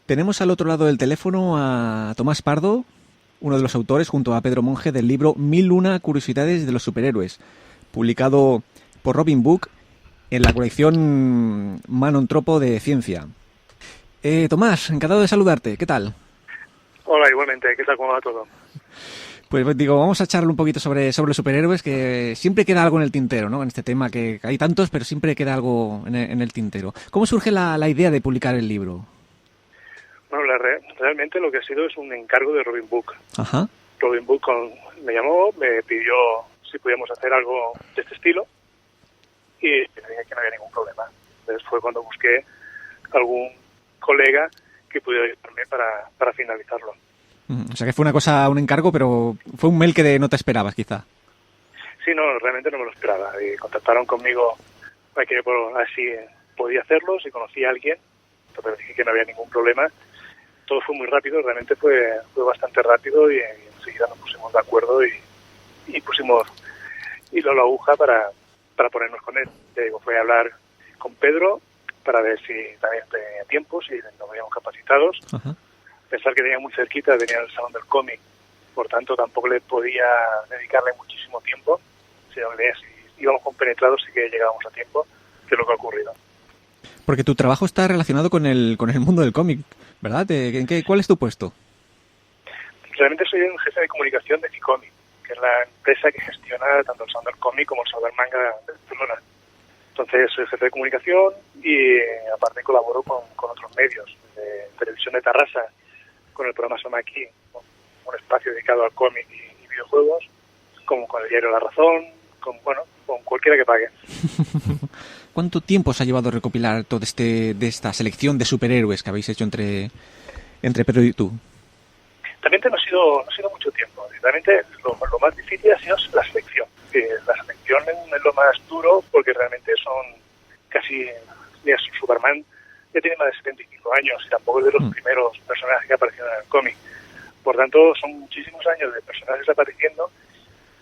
Tenemos al otro lado del teléfono a Tomás Pardo, uno de los autores, junto a Pedro Monge, del libro 1001 curiosidades de los superhéroes, publicado por Robin Book en la colección Manontropo de Ciencia. Tomás, encantado de saludarte. ¿Qué tal? Hola, igualmente. ¿Qué tal? ¿Cómo va todo? Pues digo, vamos a charlar un poquito sobre los superhéroes, que siempre queda algo en el tintero, ¿no? En este tema, que hay tantos, pero siempre queda algo en el tintero. ¿Cómo surge la idea de publicar el libro? Bueno, realmente lo que ha sido es un encargo de Robin Book. Ajá. Robin Book me llamó, me pidió si podíamos hacer algo de este estilo y le dije que no había ningún problema. Entonces fue cuando busqué algún colega que pudiera ayudarme para finalizarlo. O sea que fue una cosa, un encargo, pero fue un mail que no te esperabas, quizá. Sí, no, realmente no me lo esperaba. Y contactaron conmigo para que así podía hacerlo, si conocía a alguien. Entonces dije que no había ningún problema. Todo fue muy rápido, realmente fue bastante rápido y enseguida nos pusimos de acuerdo y pusimos hilo a la aguja para ponernos con él. Te digo, fue a hablar con Pedro para ver si también tenía tiempo, si nos veíamos capacitados. Ajá. Pensar que tenía muy cerquita, tenía el Salón del Cómic, por tanto tampoco le podía dedicarle muchísimo tiempo, sino que si íbamos compenetrados sí que llegábamos a tiempo, que es lo que ha ocurrido. Porque tu trabajo está relacionado con el mundo del cómic, ¿verdad? ¿Cuál es tu puesto? Realmente soy un jefe de comunicación de Ficomic, que es la empresa que gestiona tanto el Salón del Cómic como el Salón del Manga de Barcelona. Entonces soy jefe de comunicación y aparte colaboro con otros medios, de Televisión de Tarrasa, con el programa Soma Aquí, un espacio dedicado al cómic y videojuegos, como con el diario La Razón, con cualquiera que pague. ¿Cuánto tiempo os ha llevado a recopilar toda de esta selección de superhéroes que habéis hecho entre Pedro y tú? Realmente no ha sido mucho tiempo. Realmente lo más difícil ha sido la selección. La selección es lo más duro porque realmente son casi... Mira, Superman ya tiene más de 75 años y tampoco es de los primeros personajes que aparecieron en el cómic. Por tanto, son muchísimos años de personajes apareciendo,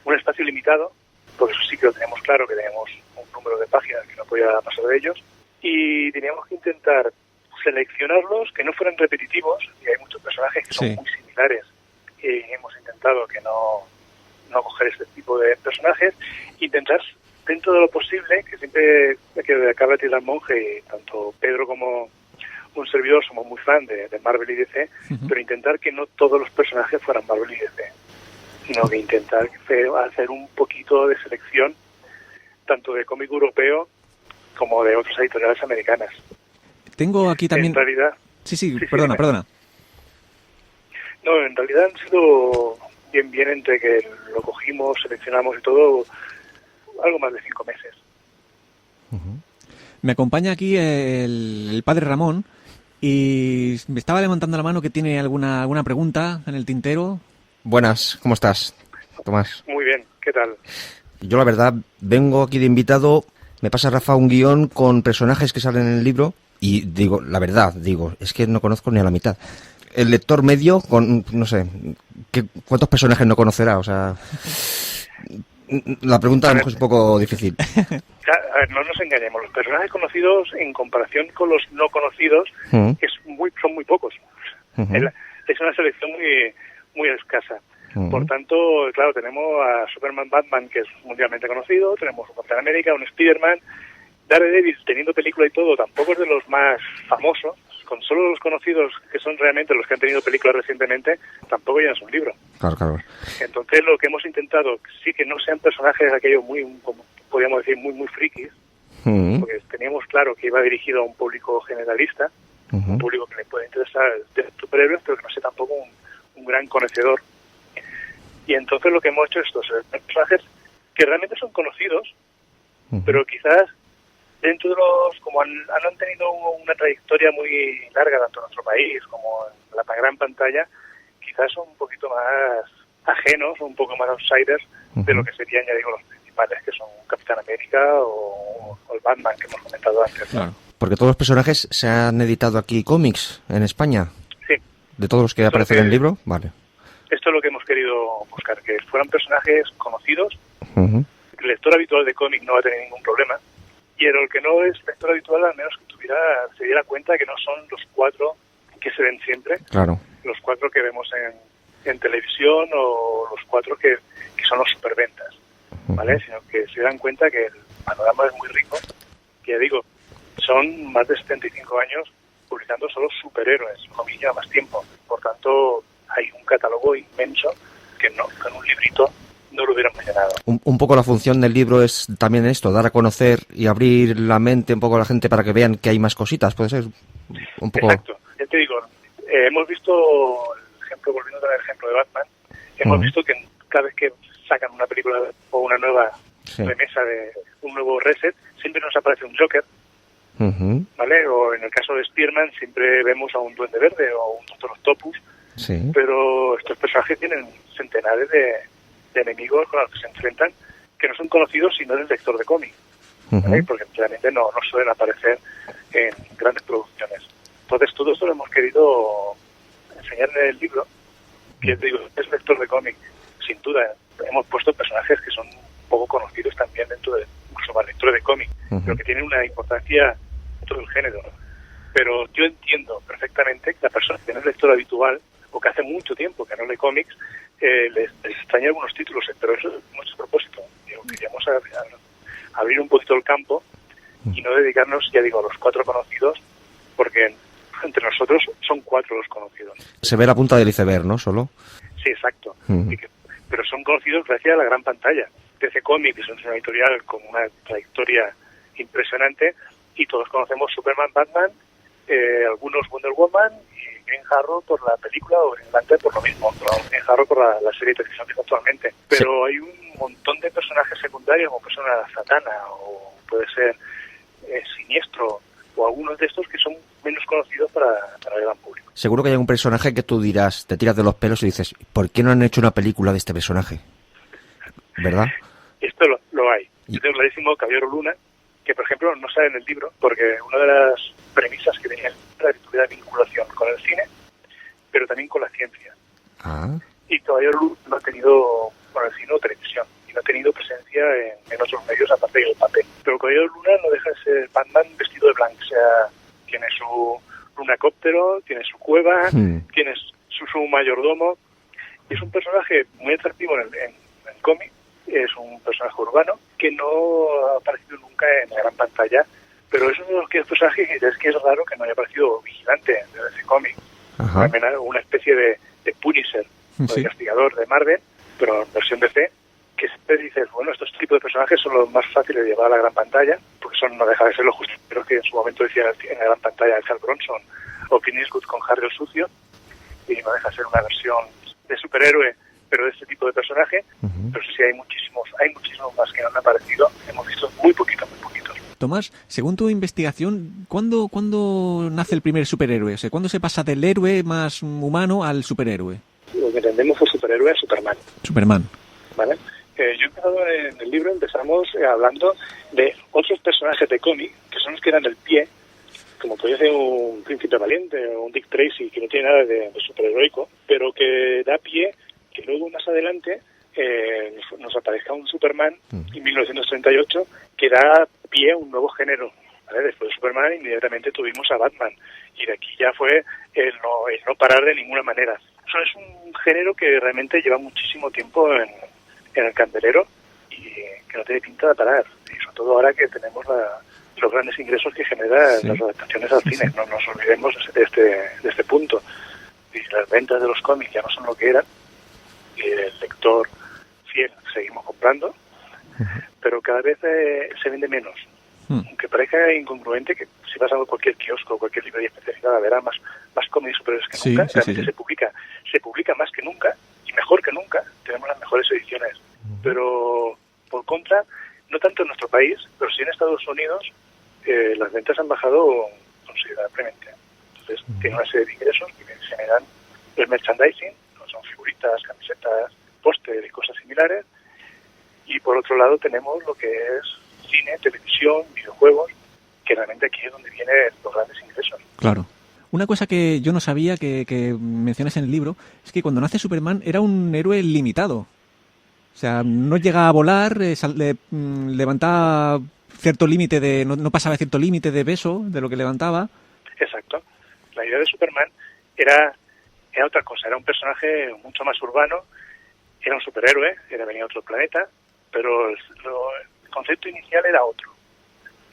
un espacio limitado, porque eso sí que lo teníamos claro, que teníamos un número de páginas que no podía pasar de ellos, y teníamos que intentar seleccionarlos, que no fueran repetitivos, y hay muchos personajes que son muy similares, y hemos intentado que no coger este tipo de personajes, intentar dentro de lo posible, que siempre que acaba de tirar Monge y tanto Pedro como un servidor somos muy fan de Marvel y DC, pero intentar que no todos los personajes fueran Marvel y DC, sino que intentar hacer un poquito de selección tanto de cómic europeo como de otras editoriales americanas. Tengo aquí también... En realidad... Sí, perdona. No, en realidad han sido bien entre que lo cogimos, seleccionamos y todo, algo más de 5 meses. Me acompaña aquí el padre Ramón y me estaba levantando la mano que tiene alguna pregunta en el tintero. Buenas, ¿cómo estás, Tomás? Muy bien, ¿qué tal? Yo la verdad vengo aquí de invitado, me pasa Rafa un guión con personajes que salen en el libro y digo, es que no conozco ni a la mitad. El lector medio, no sé, ¿cuántos personajes no conocerá? O sea... La pregunta a lo mejor es un poco difícil. A ver, no nos engañemos. Los personajes conocidos, en comparación con los no conocidos, son muy pocos. Es una selección muy escasa. Por tanto, claro, tenemos a Superman, Batman, que es mundialmente conocido, tenemos a Capitán América, un Spider-Man, Daredevil, teniendo película y todo, tampoco es de los más famosos. Con solo los conocidos, que son realmente los que han tenido películas recientemente, tampoco ya es un libro. Claro. Entonces, lo que hemos intentado, sí que no sean personajes aquellos como podríamos decir, muy frikis, porque teníamos claro que iba dirigido a un público generalista, un público que le puede interesar de superhéroes, pero que no sea tampoco un gran conocedor. Y entonces lo que hemos hecho es estos personajes que realmente son conocidos, pero quizás dentro de como han tenido una trayectoria muy larga tanto en nuestro país como en la gran pantalla, quizás son un poquito más ajenos, un poco más outsiders de lo que serían, ya digo, los principales, que son Capitán América o el Batman que hemos comentado antes. Claro. Porque todos los personajes se han editado aquí cómics en España. Sí. De todos los que aparecen en el libro, vale. Esto es lo que hemos querido buscar, que fueran personajes conocidos. El lector habitual de cómic no va a tener ningún problema. Y el que no es lector habitual, al menos que se diera cuenta que no son los 4 que se ven siempre, Claro. los 4 que vemos en televisión o los 4 que son los superventas, ¿vale? Sino que se dan cuenta que el panorama es muy rico, que ya digo, son más de 75 años publicando solo superhéroes, comillas, lleva más tiempo. Por tanto, hay un catálogo inmenso que no, con un librito no lo hubiéramos llenado. Un poco la función del libro es también esto, dar a conocer y abrir la mente un poco a la gente para que vean que hay más cositas, puede ser un poco... Exacto, ya te digo, hemos visto, el ejemplo, volviendo al ejemplo de Batman, hemos visto que cada vez que sacan una película o una nueva remesa de un nuevo reset, siempre nos aparece un Joker, ¿vale? O en el caso de Spearman siempre vemos a un Duende Verde o un Doctor Octopus, pero estos personajes tienen centenares de enemigos con los que se enfrentan que no son conocidos si no eres lector de cómic, ¿vale? Porque realmente no suelen aparecer en grandes producciones. Entonces todo esto lo hemos querido enseñar en el libro, que te digo, es lector de cómic, sin duda. Hemos puesto personajes que son poco conocidos también dentro de incluso más lectores de cómic, pero que tienen una importancia dentro del género, ¿no? Pero yo entiendo perfectamente que la persona que no es lector habitual o que hace mucho tiempo que no lee cómics, les extraña algunos títulos, pero eso es nuestro propósito. Digo, queríamos abrir un poquito el campo y no dedicarnos, ya digo, a los 4 conocidos, porque entre nosotros son 4 los conocidos. Se ve la punta del iceberg, ¿no? Solo. Sí, exacto. Pero son conocidos gracias a la gran pantalla. DC Comics es una editorial con una trayectoria impresionante y todos conocemos Superman, Batman, algunos Wonder Woman y Green Arrow por la película o Green Lantern por lo mismo, Green Arrow por la serie de televisión que está actualmente. Pero hay un montón de personajes secundarios como persona Satana o puede ser Siniestro o algunos de estos que son menos conocidos para el gran público. Seguro que hay un personaje que tú dirás, te tiras de los pelos y dices, ¿por qué no han hecho una película de este personaje? ¿Verdad? Esto lo hay. Yo tengo clarísimo Caballero Luna, que por ejemplo no sale en el libro, porque una de las premisas que tenía era que tuviera vinculación con el cine, pero también con la ciencia. Y Caballero Luna no ha tenido con el cine o televisión, y no ha tenido presencia en otros medios aparte del papel. Pero Caballero Luna no deja de ser Batman vestido de blanco, o sea, tiene su lunacóptero, tiene su cueva, tiene su mayordomo, y es un personaje muy atractivo en el cómic. Es un personaje urbano que no ha aparecido nunca en la gran pantalla, pero es uno de los personajes que es que es raro que no haya aparecido Vigilante de ese cómic. Una especie de Punisher, de castigador de Marvel, pero en versión DC, que siempre dices, bueno, estos tipos de personajes son los más fáciles de llevar a la gran pantalla, porque no deja de ser los justiceros que en su momento decían en la gran pantalla de Charles Bronson o Clint Eastwood con Harry el Sucio, y no deja de ser una versión de superhéroe pero de este tipo de personaje, pero sí hay muchísimos más que no han aparecido, hemos visto muy poquitos. Tomás, según tu investigación, ¿cuándo nace el primer superhéroe? O sea, ¿cuándo se pasa del héroe más humano al superhéroe? Lo que entendemos por superhéroe es Superman. ¿Vale? Yo he empezado en el libro, empezamos hablando de otros personajes de cómic, que son los que dan el pie, como podría ser un Príncipe Valiente o un Dick Tracy, que no tiene nada de superheroico, pero que da pie que luego más adelante nos aparezca un Superman en 1938 que da pie a un nuevo género, ¿vale? Después de Superman inmediatamente tuvimos a Batman y de aquí ya fue el no parar de ninguna manera. Eso es un género que realmente lleva muchísimo tiempo en el candelero y que no tiene pinta de parar, y sobre todo ahora que tenemos los grandes ingresos que generan las adaptaciones al cine. No nos olvidemos de este punto. Y las ventas de los cómics ya no son lo que eran, y el lector fiel seguimos comprando, pero cada vez se vende menos. Aunque parezca incongruente, que si vas a cualquier kiosco o cualquier librería especializada verás más cómics superiores que nunca. Realmente se publica más que nunca y mejor que nunca. Tenemos las mejores ediciones, pero por contra, no tanto en nuestro país, pero sí en Estados Unidos, las ventas han bajado considerablemente. Entonces tiene una serie de ingresos que generan el merchandising, son figuritas, camisetas, póster y cosas similares, y por otro lado tenemos lo que es cine, televisión, videojuegos, que realmente aquí es donde vienen los grandes ingresos. Claro. Una cosa que yo no sabía que mencionas en el libro es que cuando nace Superman era un héroe limitado. O sea, no llega a volar, levantaba cierto límite no pasaba cierto límite de peso de lo que levantaba. Exacto. La idea de Superman era otra cosa, era un personaje mucho más urbano, era un superhéroe, venía de otro planeta, pero el concepto inicial era otro.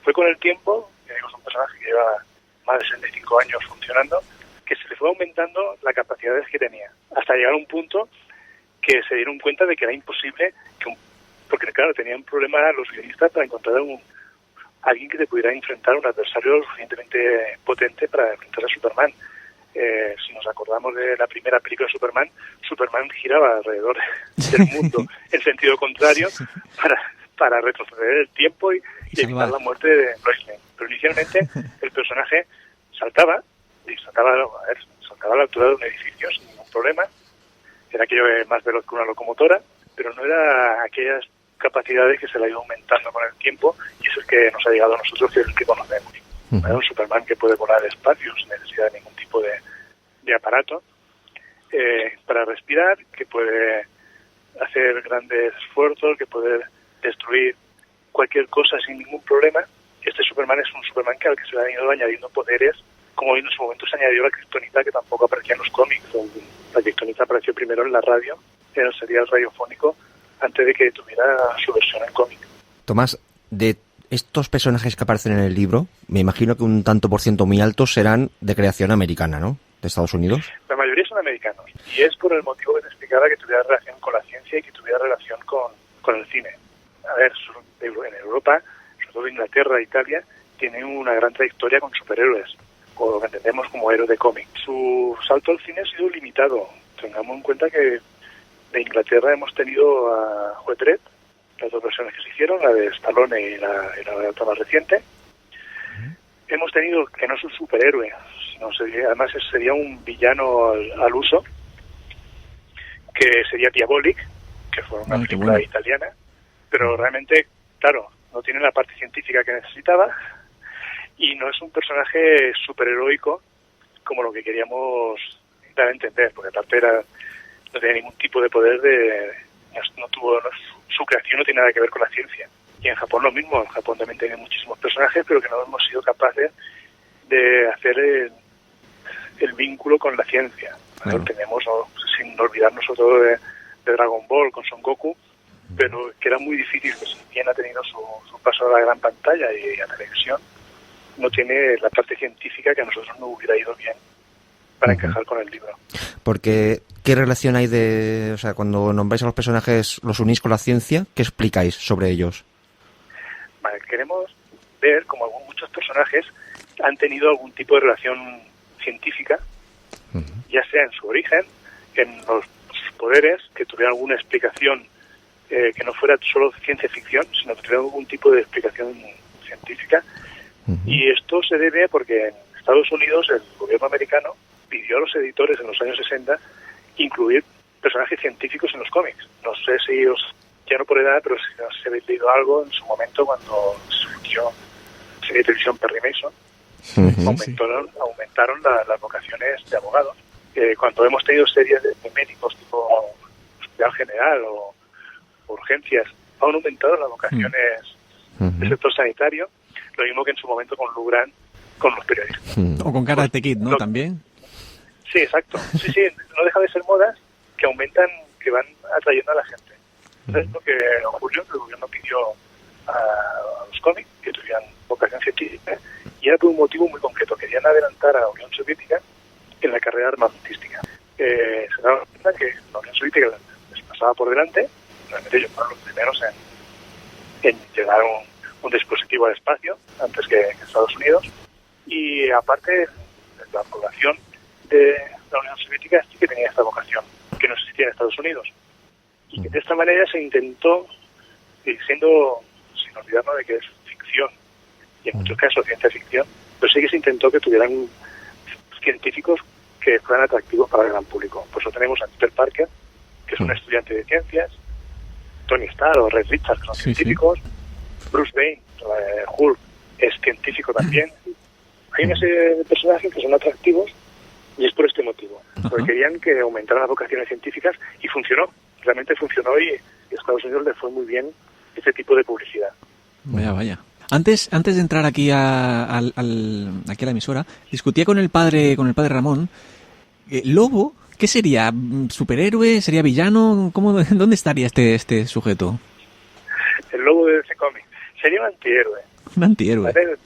Fue con el tiempo, ya digo, es un personaje que lleva más de 65 años funcionando, que se le fue aumentando las capacidades que tenía, hasta llegar a un punto que se dieron cuenta de que era imposible, porque claro, tenían un problema los guionistas para encontrar alguien que te pudiera enfrentar a un adversario lo suficientemente potente para enfrentar a Superman. Si nos acordamos de la primera película de Superman giraba alrededor del mundo en sentido contrario para retroceder el tiempo y evitar la muerte de Lois Lane. Pero inicialmente el personaje saltaba a la altura de un edificio sin ningún problema. Era aquello más veloz que una locomotora, pero no era aquellas capacidades que se le ha ido aumentando con el tiempo, y eso es que nos ha llegado a nosotros, que es el que conocemos. Un Superman que puede volar espacios sin necesidad de ningún tipo de aparato para respirar, que puede hacer grandes esfuerzos, que puede destruir cualquier cosa sin ningún problema. Este Superman es un Superman al que se le han ido añadiendo poderes, como en su momento se añadió la kriptonita, que tampoco aparecía en los cómics. La kriptonita apareció primero en la radio, en el serial radiofónico, antes de que tuviera su versión en cómic. Tomás, de estos personajes que aparecen en el libro, me imagino que un tanto por ciento muy alto serán de creación americana, ¿no? ¿De Estados Unidos? La mayoría son americanos, y es por el motivo que te explicaba, que tuviera relación con la ciencia y que tuviera relación con el cine. A ver, en Europa, sobre todo Inglaterra e Italia, tienen una gran trayectoria con superhéroes, o lo que entendemos como héroe de cómic. Su salto al cine ha sido limitado. Tengamos en cuenta que de Inglaterra hemos tenido a Juez Dredd, las dos versiones que se hicieron, la de Stallone y la más reciente. Hemos tenido que no es un superhéroe, sino además sería un villano al uso, que sería Diabolic, que fue una película italiana, pero realmente, claro, no tiene la parte científica que necesitaba y no es un personaje superheroico como lo que queríamos dar a entender, porque aparte no tenía ningún tipo de poder su creación no tiene nada que ver con la ciencia. Y en Japón lo mismo, en Japón también tiene muchísimos personajes, pero que no hemos sido capaces de hacer el vínculo con la ciencia. Claro. Tenemos, sin olvidarnos sobre todo de Dragon Ball con Son Goku, pero que era muy difícil, que si bien ha tenido su paso a la gran pantalla y a la televisión, no tiene la parte científica que a nosotros nos hubiera ido bien para encajar con el libro. Porque, ¿qué relación hay cuando nombráis a los personajes, los unís con la ciencia? ¿Qué explicáis sobre ellos? Vale, queremos ver como muchos personajes han tenido algún tipo de relación científica, ya sea en su origen, en los poderes, que tuvieran alguna explicación que no fuera solo ciencia ficción, sino que tuviera algún tipo de explicación científica. Y esto se debe porque en Estados Unidos el gobierno americano pidió a los editores en los años 60 incluir personajes científicos en los cómics. No sé si ya no por edad, pero si habéis leído algo en su momento cuando surgió la serie de televisión Perry Mason, aumentaron las vocaciones de abogados. Cuando hemos tenido series de médicos tipo Hospital General o Urgencias, han aumentado las vocaciones del sector sanitario, lo mismo que en su momento con Lou Grant, con los periodistas. O con Karate Kid, ¿no? También. Sí, exacto. Sí, no deja de ser modas que aumentan, que van atrayendo a la gente. Entonces, lo que ocurrió, que el gobierno pidió a los cómics que tuvieran vocación científica, y era por un motivo muy concreto. Querían adelantar a la Unión Soviética en la carrera armamentística. Se daban cuenta que la Unión Soviética les pasaba por delante. Realmente ellos fueron los primeros en llegar un dispositivo al espacio antes que Estados Unidos. Y aparte, la población de la Unión Soviética sí que tenía esta vocación, que no existía en Estados Unidos. Y que de esta manera se intentó, siendo, sin olvidarnos de que es ficción, y en muchos casos ciencia ficción, pero sí que se intentó que tuvieran científicos que fueran atractivos para el gran público. Por eso tenemos a Peter Parker, que es un estudiante de ciencias, Tony Stark o Red Richards, que son científicos, Bruce Wayne, Hulk, es científico también. Hay una serie de personajes que son atractivos y es por este motivo. Porque querían que aumentaran las vocaciones científicas y funcionó. Realmente funcionó y a Estados Unidos le fue muy bien este tipo de publicidad. Vaya. Antes de entrar aquí aquí a la emisora, discutía con el padre Ramón ¿Lobo? ¿Qué sería? ¿Superhéroe? ¿Sería villano? ¿Dónde estaría este sujeto? El Lobo de ese cómic sería un antihéroe. Un antihéroe. ¿Vale?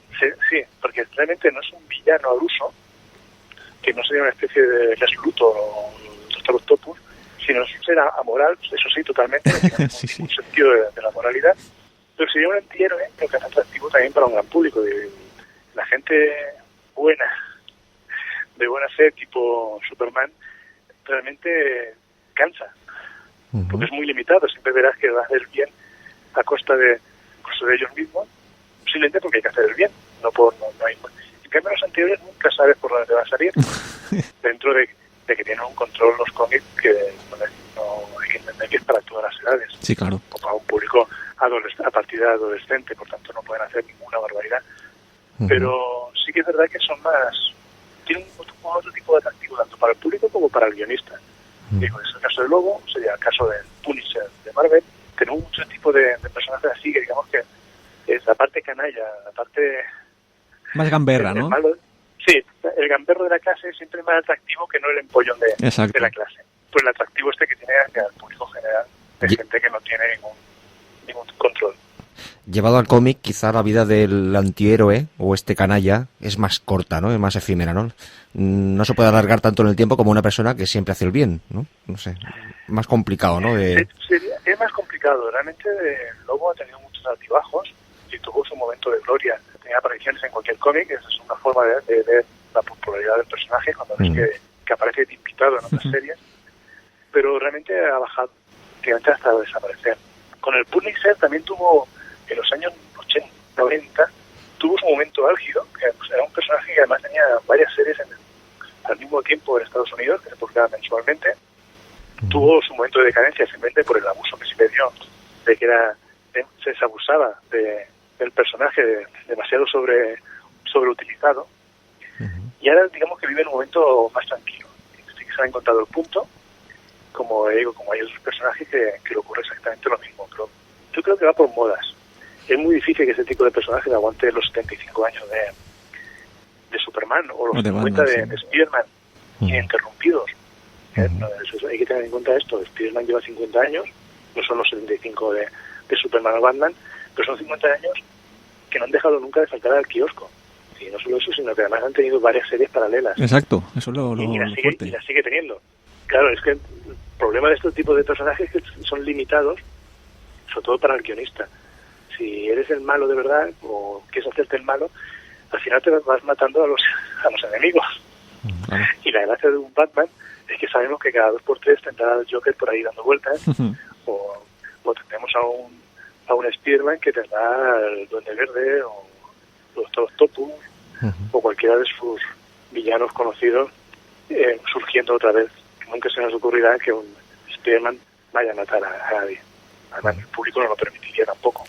Sí, porque realmente no es un villano al uso, que no sería una especie de Lex Luthor o Doctor Octopus, sino es un ser amoral, eso sí, totalmente, no tiene Sí. ningún sentido de la moralidad, pero sería un antihéroe, lo que es atractivo también para un gran público. La gente buena, de buena fe, tipo Superman, realmente cansa, porque es muy limitado. Siempre verás que va a hacer el bien a costa de ellos mismos, simplemente porque hay que hacer el bien, no hay. En cambio, los antihéroes nunca sabes por dónde te va a salir, dentro de que tienen un control los cómics que no hay que entender que es para todas las edades. Sí, claro. O para un público a partir de adolescente, por tanto no pueden hacer ninguna barbaridad. Pero sí que es verdad que tienen otro tipo de atractivo tanto para el público como para el guionista. Digo, es el caso del Lobo, sería el caso del Punisher de Marvel. Tenemos muchos tipos de personajes así que digamos que es la parte canalla, la parte más gamberra, ¿no? Malo. Sí, el gamberro de la clase es siempre más atractivo que no el empollón de la clase. Pues el atractivo que tiene al público general de gente que no tiene ningún control. Llevado al cómic, quizá la vida del antihéroe o canalla es más corta, ¿no? Es más efímera, ¿no? No se puede alargar tanto en el tiempo como una persona que siempre hace el bien, ¿no? No sé, más complicado, ¿no? Es más complicado. Realmente el Lobo ha tenido muchos altibajos y tuvo su momento de gloria. Tenía apariciones en cualquier cómic, esa es una forma de ver la popularidad del personaje cuando ves que aparece de invitado en otras series, pero realmente ha bajado prácticamente hasta desaparecer. Con el Punisher también tuvo, en los años 80, 90, tuvo su momento álgido, que era un personaje que además tenía varias series al mismo tiempo en Estados Unidos, que se publicaban mensualmente. Tuvo su momento de decadencia simplemente por el abuso que se le dio, de que se abusaba del personaje demasiado sobreutilizado. Y ahora digamos que vive en un momento más tranquilo. Sí que se ha encontrado el punto, como digo, como hay otros personajes que le ocurre exactamente lo mismo, pero yo creo que va por modas. Es muy difícil que ese tipo de personajes aguante los 75 años de Superman o los 50 de Spider-Man ininterrumpidos. Hay que tener en cuenta esto. Spider-Man lleva 50 años, no son los 75 de Superman o Batman, pero son 50 años que no han dejado nunca de faltar al kiosco. Y no solo eso, sino que además han tenido varias series paralelas. Exacto, eso es lo fuerte. Y la sigue teniendo. Claro, es que el problema de estos tipos de personajes es que son limitados, sobre todo para el guionista. Si eres el malo de verdad o quieres hacerte el malo, al final te vas matando a los enemigos. Claro. Y la gracia de un Batman es que sabemos que cada 2x3 tendrá el Joker por ahí dando vueltas, o tendremos a un Spider-Man que tendrá el Duende Verde o los Octopus o cualquiera de sus villanos conocidos surgiendo otra vez. Nunca se nos ocurrirá que un Spider-Man vaya a matar a nadie. Además, el público no lo permitiría tampoco.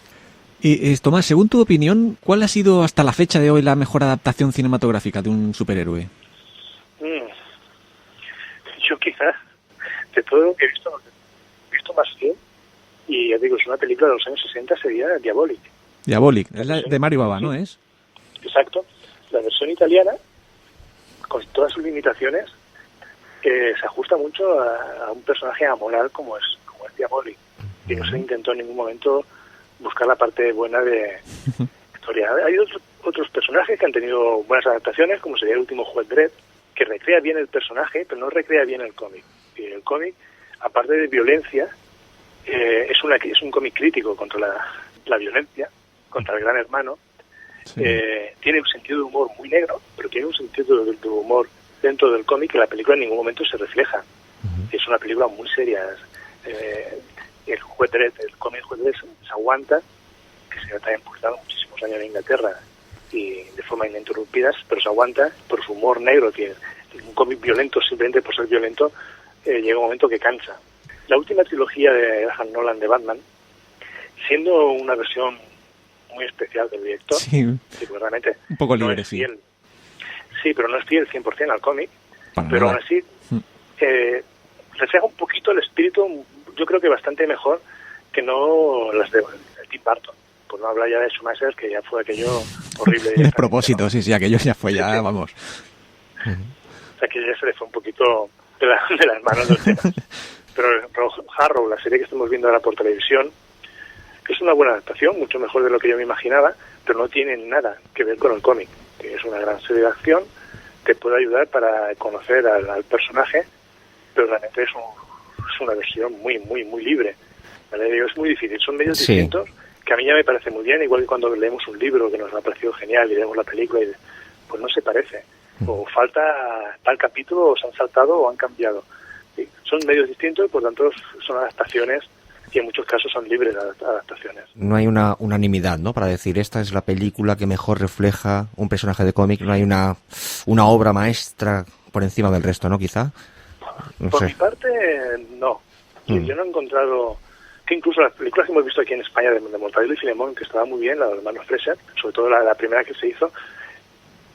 Y Tomás, según tu opinión, ¿cuál ha sido hasta la fecha de hoy la mejor adaptación cinematográfica de un superhéroe? Yo quizás, de todo lo que he visto más fiel, y ya digo, es una película de los años 60, sería Diabolic. Diabolic, es la de Mario Bava, ¿no es? Exacto. La versión italiana, con todas sus limitaciones, se ajusta mucho a un personaje amoral como es Diabolic. Y no se intentó en ningún momento buscar la parte buena de historia. Hay otros personajes que han tenido buenas adaptaciones, como sería el último Juez Dredd, que recrea bien el personaje, pero no recrea bien el cómic. Y el cómic, aparte de violencia, es un cómic crítico contra la violencia, contra el gran hermano. Sí. Tiene un sentido de humor muy negro, pero tiene un sentido de humor dentro del cómic que la película en ningún momento se refleja. Es una película muy seria. El Juez Dredd, el cómic Juez Dredd se aguanta, que se ha también publicado muchísimos años en Inglaterra y de forma ininterrumpida, pero se aguanta por su humor negro. Tiene un cómic violento, simplemente por ser violento, llega un momento que cansa. La última trilogía de Graham Nolan de Batman, siendo una versión muy especial del director, sí, realmente un poco libre, no es fiel. Sí, pero no es fiel 100% al cómic, pero aún así refleja un poquito el espíritu, yo creo que bastante mejor que no las de Tim Burton. Por no hablar ya de Schumacher, que ya fue aquello horrible. Y el propósito, ¿no? Sí, aquello ya fue, ya, sí. Vamos. sea que ya se le fue un poquito de las manos del tema. Pero Harrow, la serie que estamos viendo ahora por televisión, es una buena adaptación, mucho mejor de lo que yo me imaginaba, pero no tiene nada que ver con el cómic. Es una gran serie de acción, te puede ayudar para conocer al personaje, pero realmente es una versión muy, muy, muy libre. ¿Vale? Digo, es muy difícil, son medios distintos, que a mí ya me parece muy bien, igual que cuando leemos un libro que nos ha parecido genial y vemos la película y pues no se parece. O falta tal capítulo, o se han saltado o han cambiado. ¿Sí? Son medios distintos y por tanto son adaptaciones y en muchos casos son libres de adaptaciones. No hay una unanimidad, ¿no? Para decir, esta es la película que mejor refleja un personaje de cómic. No hay una obra maestra por encima del resto, ¿no? Quizá. No por sé. mi parte, no. Yo no he encontrado... Que incluso las películas que hemos visto aquí en España de Mortadelo y Filemón, que estaba muy bien, la de los hermanos Fraser, sobre todo la primera que se hizo,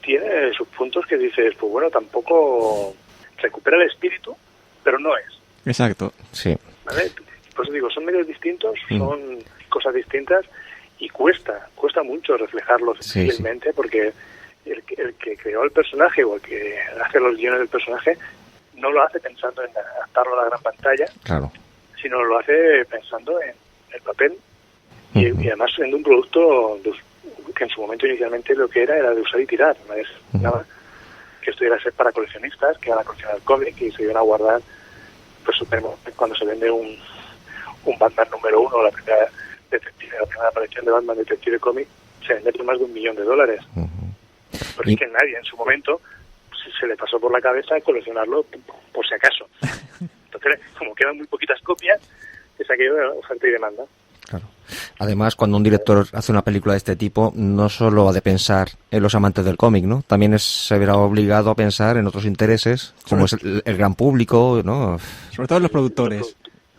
tiene sus puntos que dices, pues bueno, tampoco recupera el espíritu, pero no es. Exacto. Sí. ¿Vale? Por eso digo, son medios distintos, son cosas distintas y cuesta mucho reflejarlo fielmente, porque el que creó el personaje o el que hace los guiones del personaje no lo hace pensando en adaptarlo a la gran pantalla, Claro. sino lo hace pensando en el papel y además siendo un producto que en su momento inicialmente lo que era de usar y tirar, no es nada que esto iba a ser para coleccionistas que iban a coleccionar cómic y se iban a guardar, pues suponemos cuando se vende un Batman número 1, la primera aparición de Batman Detective Comic, se vende por más de $1 millón. Pero es que nadie en su momento se le pasó por la cabeza coleccionarlo por si acaso. Entonces, como quedan muy poquitas copias, es aquello de oferta y demanda. Claro. Además, cuando un director hace una película de este tipo, no solo ha de pensar en los amantes del cómic, ¿no? También se verá obligado a pensar en otros intereses, como es el gran público, ¿no? Sobre todo los productores.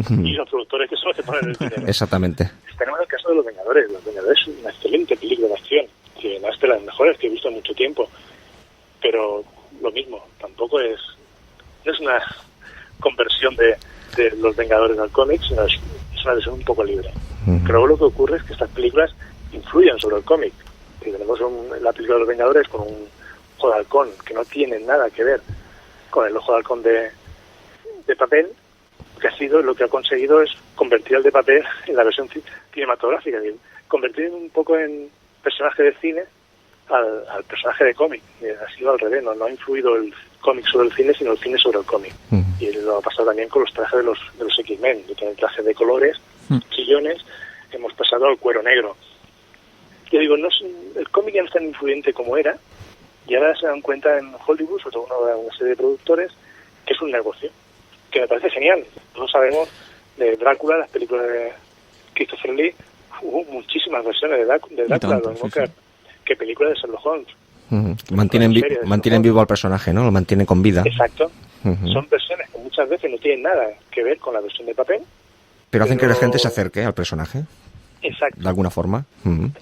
Y los productores que son los que ponen el dinero. Exactamente. Tenemos el caso de Los Vengadores. Los Vengadores es una excelente película de acción, que no es de las mejores que he visto en mucho tiempo, pero lo mismo, tampoco no es una conversión de Los Vengadores al cómic, sino es una versión un poco libre. Pero lo que ocurre es que estas películas influyen sobre el cómic. Si tenemos la película de Los Vengadores con un ojo de halcón que no tiene nada que ver con el ojo de halcón de papel, lo que ha conseguido es convertir el de papel en la versión cinematográfica, convertir un poco en personaje de cine al personaje de cómic. Ha sido al revés, no ha influido el cómic sobre el cine, sino el cine sobre el cómic. Y lo ha pasado también con los trajes de los X-Men, de tener trajes de colores, chillones, hemos pasado al cuero negro. Yo digo, el cómic ya no es tan influyente como era, y ahora se dan cuenta en Hollywood, sobre todo una serie de productores, que es un negocio, que me parece genial. Todos sabemos de Drácula, las películas de Christopher Lee, hubo muchísimas versiones de Drácula, lo mismo que películas de Sherlock Holmes. Mantienen vivo al personaje, ¿no? Lo mantienen con vida. Exacto. Son versiones que muchas veces no tienen nada que ver con la versión de papel. Pero hacen que la gente se acerque al personaje. Exacto. De alguna forma. El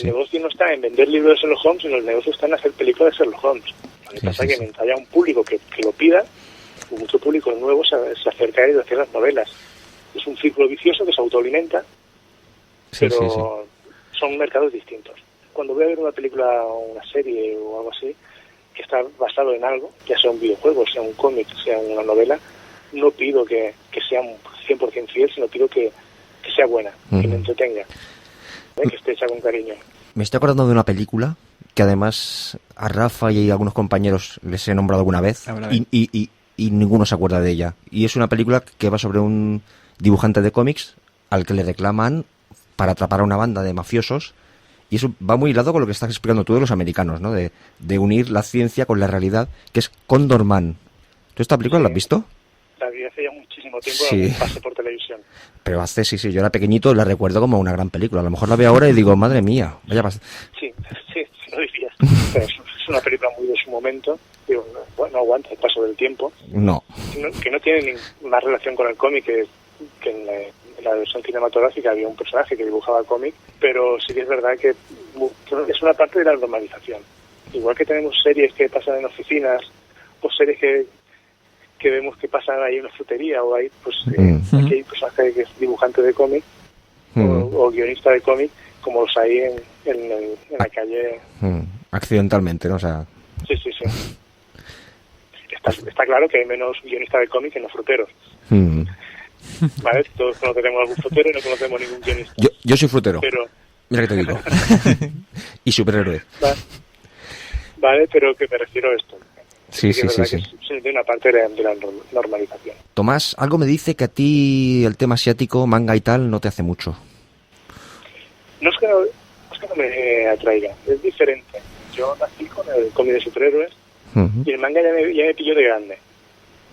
negocio no está en vender libros de Sherlock Holmes, sino el negocio está en hacer películas de Sherlock Holmes. Lo que pasa es que mientras haya un público que lo pida, mucho público nuevo se acerca a ellos a hacer las novelas. Es un círculo vicioso que se autoalimenta, pero son mercados distintos. Cuando voy a ver una película o una serie o algo así, que está basado en algo, ya sea un videojuego, sea un cómic, sea una novela, no pido que sea 100% fiel, sino pido que sea buena, que me entretenga, que esté hecha con cariño. Me estoy acordando de una película que además a Rafa y a algunos compañeros les he nombrado alguna vez y ninguno se acuerda de ella. Y es una película que va sobre un dibujante de cómics al que le reclaman para atrapar a una banda de mafiosos. Y eso va muy hilado con lo que estás explicando tú de los americanos, ¿no? De unir la ciencia con la realidad, que es Cóndor Man. ¿Tú esta película la has visto? La vi hace ya muchísimo tiempo, pasé por televisión. Pero yo era pequeñito, la recuerdo como una gran película. A lo mejor la veo ahora y digo, madre mía, vaya Sí, lo dirías. Pero es una película muy de su momento. Digo, no aguanta el paso del tiempo. No. Que no tiene más relación con el cómic que en la versión cinematográfica había un personaje que dibujaba cómic, pero sí que es verdad que es una parte de la normalización. Igual que tenemos series que pasan en oficinas o series que vemos que pasan ahí en una frutería o ahí, pues aquí hay personaje que es dibujante de cómic o guionista de cómic, como los hay en la calle. Accidentalmente, ¿no? O sea... Sí. Está claro que hay menos guionistas de cómic que en los fruteros. ¿Vale? Todos conocemos algún frutero y no conocemos ningún guionista. Yo soy frutero. Pero... Mira que te digo. Y superhéroe. Vale, pero que me refiero a esto. Sí. Que de una parte de la normalización. Tomás, algo me dice que a ti el tema asiático, manga y tal, no te hace mucho. No es que no me atraiga, es diferente. Yo nací con el cómic de superhéroes y el manga ya me pilló de grande.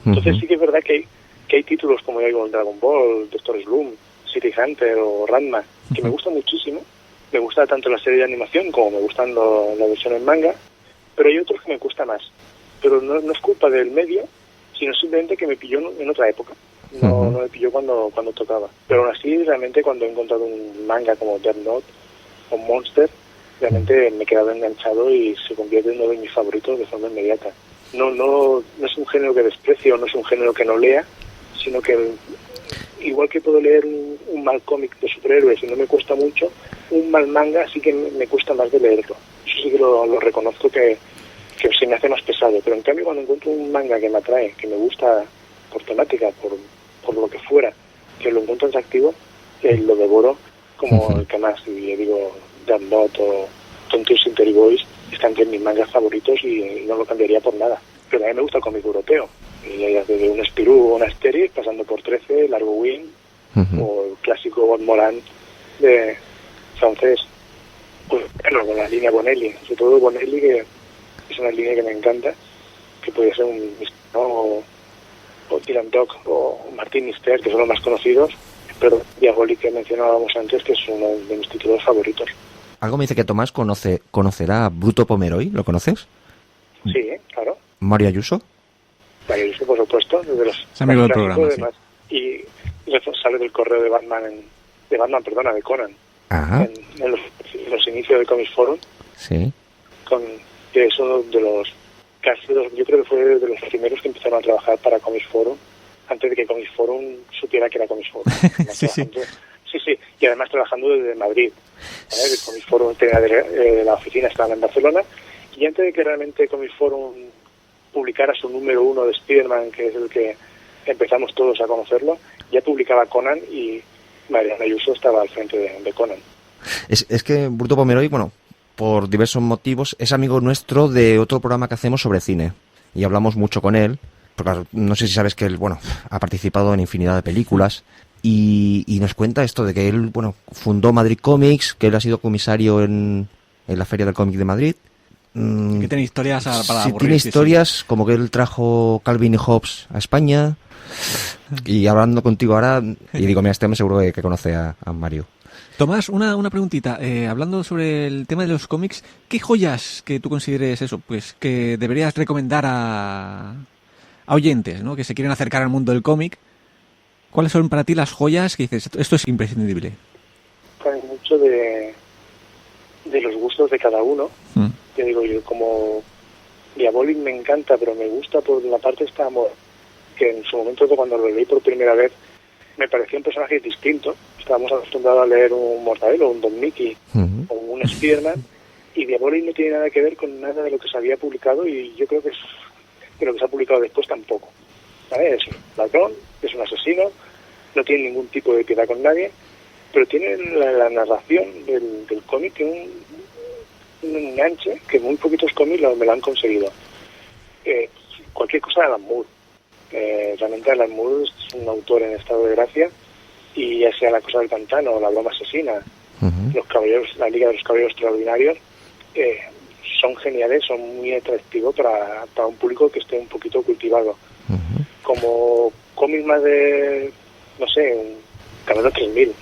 Entonces sí que es verdad que hay títulos como el Dragon Ball, Doctor Slump, City Hunter o Ranma que me gustan muchísimo. Me gusta tanto la serie de animación como me gustan la versión en manga, pero hay otros que me cuesta más. Pero no es culpa del medio, sino simplemente que me pilló en otra época. No me pilló cuando tocaba. Pero aún así, realmente, cuando he encontrado un manga como Death Note o Monster, realmente me he quedado enganchado y se convierte en uno de mis favoritos de forma inmediata. No es un género que desprecio, no es un género que no lea, sino que igual que puedo leer un mal cómic de superhéroes y no me cuesta mucho, un mal manga sí que me cuesta más de leerlo. Eso sí que lo reconozco que se me hace más pesado, pero en cambio cuando encuentro un manga que me atrae, que me gusta por temática, por lo que fuera, que lo encuentro atractivo, lo devoro como el que más. Y digo, Death Note o Tontos City Boys están entre mis mangas favoritos y no lo cambiaría por nada. Pero a mí me gusta el cómic europeo, y desde un Spirou o una Asterix, pasando por 13, Largo Wing o el clásico Bon Moran de francés. Pues, bueno, con la línea Bonelli, sobre todo Bonelli, que es una línea que me encanta, que podría ser un o Dylan Dog o Martin Mister, que son los más conocidos, pero Diabolic, que mencionábamos antes, que es uno de mis títulos favoritos. Algo me dice que Tomás conocerá a Bruto Pomeroy, ¿lo conoces? Sí, claro. Mario Ayuso. Mario Ayuso, por supuesto, desde los es amigo del programa, además, sí. Y responsable del correo de de Conan. Ajá. En los inicios del Comics Forum. Sí. Que es uno de los yo creo que fue de los primeros que empezaron a trabajar para Comics Forum, antes de que Comics Forum supiera que era Comics Forum. Sí, y además trabajando desde Madrid. El Comics Forum tenía la oficina, estaba en Barcelona, y antes de que realmente Comics Forum publicara su número 1 de Spider-Man, que es el que empezamos todos a conocerlo, ya publicaba Conan y Mariano Ayuso estaba al frente de Conan. Es que Bruto Pomeroy, bueno, por diversos motivos, es amigo nuestro de otro programa que hacemos sobre cine. Y hablamos mucho con él, porque no sé si sabes que él, ha participado en infinidad de películas. Y nos cuenta esto de que él, fundó Madrid Comics, que él ha sido comisario en la Feria del Cómic de Madrid. Que tiene historias para aburrir. Tiene historias, como que él trajo Calvin y Hobbes a España. Y hablando contigo ahora, y digo, mira, este hombre seguro que conoce a Mario. Tomás, una preguntita. Hablando sobre el tema de los cómics, ¿qué joyas que tú consideres eso, pues que deberías recomendar a oyentes, ¿no? Que se quieren acercar al mundo del cómic? ¿Cuáles son para ti las joyas que dices, esto es imprescindible? Hay mucho de los gustos de cada uno. Te digo yo, como Diabolic me encanta, pero me gusta por la parte esta amor, que en su momento cuando lo leí por primera vez me parecía un personaje distinto. Estábamos acostumbrados a leer un Mortadelo, un Don Mickey o un Spider-Man, y Diabolic no tiene nada que ver con nada de lo que se había publicado, y yo creo que de lo que se ha publicado después tampoco. ¿Vale? Es un ladrón, es un asesino, no tiene ningún tipo de piedad con nadie, pero tiene la narración del cómic, tiene un enganche que muy poquitos cómics me lo han conseguido. Cualquier cosa de Alan Moore. Realmente Alan Moore es un autor en estado de gracia, y ya sea La cosa del pantano o La broma asesina, los caballeros, la Liga de los Caballeros Extraordinarios, son geniales, son muy atractivos para un público que esté un poquito cultivado. Como cómics más de, no sé, Camelot 3000.